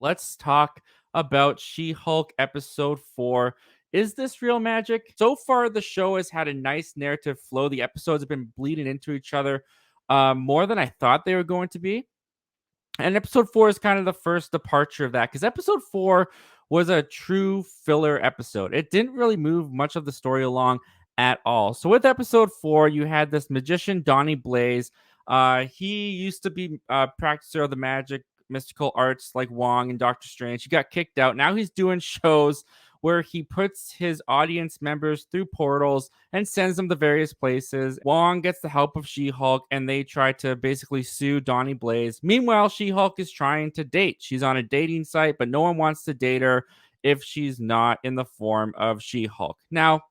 Let's talk about She-Hulk episode 4. Is this real magic? So far, the show has had a nice narrative flow. The episodes have been bleeding into each other more than I thought they were going to be. And episode 4 is kind of the first departure of that because episode 4 was a true filler episode. It didn't really move much of the story along at all. So with episode 4, you had this magician Donnie Blaze. He used to be a practicer of the magic mystical arts like Wong and Doctor Strange. He got kicked out. Now he's doing shows where he puts his audience members through portals and sends them to various places. Wong gets the help of She-Hulk and they try to basically sue Donnie Blaze. Meanwhile, She-Hulk is trying to date. She's on a dating site, but no one wants to date her if she's not in the form of She-Hulk. Now,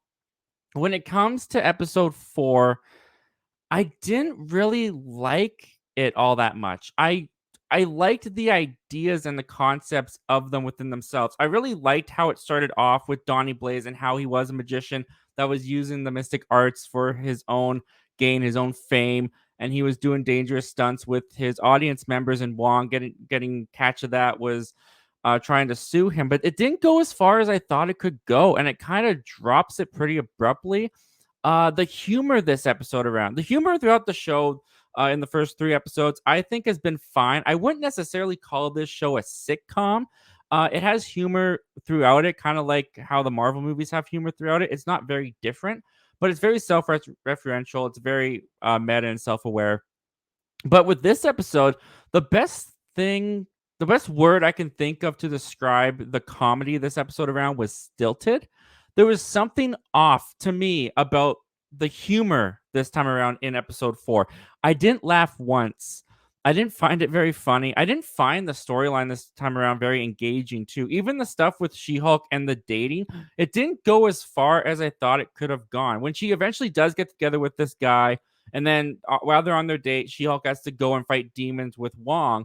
when it comes to episode 4, I didn't really like it all that much. I liked the ideas and the concepts of them within themselves. I really liked how it started off with Donnie Blaze and how he was a magician that was using the mystic arts for his own gain, his own fame, and he was doing dangerous stunts with his audience members. And Wong getting catch of that was trying to sue him, but it didn't go as far as I thought it could go, and it kind of drops it pretty abruptly. The humor this episode around the humor throughout the show in the first 3 episodes, I think has been fine. I wouldn't necessarily call this show a sitcom. It has humor throughout it, kind of like how the Marvel movies have humor throughout it. It's not very different, but it's very self-referential. It's very meta and self-aware. But with this episode, the best thing, the best word I can think of to describe the comedy this episode around was stilted. There was something off to me about the humor this time around in episode 4. I didn't laugh once. I didn't find it very funny. I didn't find the storyline this time around very engaging too. Even the stuff with She-Hulk and the dating, it didn't go as far as I thought it could have gone. When she eventually does get together with this guy, and then while they're on their date, She-Hulk has to go and fight demons with Wong.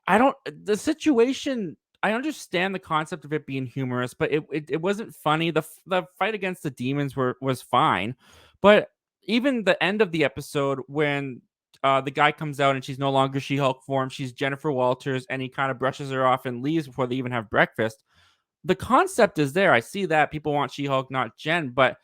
I don't the situation. I understand the concept of it being humorous, but it wasn't funny. The fight against the demons was fine, but even the end of the episode when the guy comes out and she's no longer She-Hulk form, she's Jennifer Walters, and he kind of brushes her off and leaves before they even have breakfast. The concept is there. I see that people want She-Hulk, not Jen, but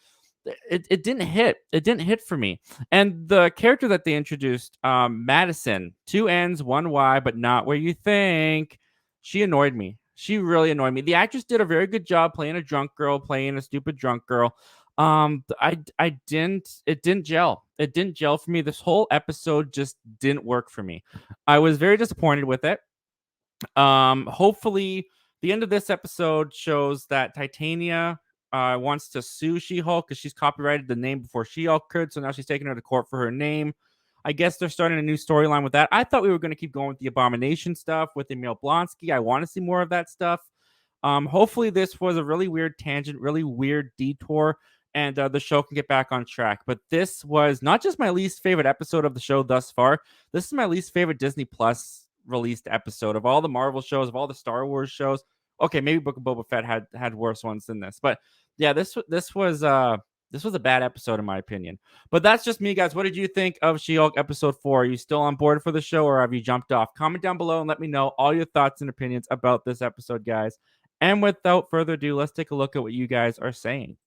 it didn't hit. It didn't hit for me. And the character that they introduced, Madison, 2 N's, 1 Y, but not where you think. She annoyed me. She really annoyed me. The actress did a very good job playing a drunk girl, playing a stupid drunk girl. I didn't. It didn't gel. It didn't gel for me. This whole episode just didn't work for me. I was very disappointed with it. Hopefully, the end of this episode shows that Titania wants to sue She-Hulk because she's copyrighted the name before She-Hulk could. So now she's taking her to court for her name. I guess they're starting a new storyline with that. I thought we were going to keep going with the Abomination stuff with Emil Blonsky. I want to see more of that stuff. Hopefully, this was a really weird tangent, really weird detour, and the show can get back on track. But this was not just my least favorite episode of the show thus far. This is my least favorite Disney Plus released episode of all the Marvel shows, of all the Star Wars shows. Okay, maybe Book of Boba Fett had worse ones than this, but yeah, this was a bad episode in my opinion. But that's just me, guys. What did you think of She-Hulk episode 4? Are you still on board for the show, or have you jumped off? Comment down below and let me know all your thoughts and opinions about this episode, guys. And without further ado, let's take a look at what you guys are saying.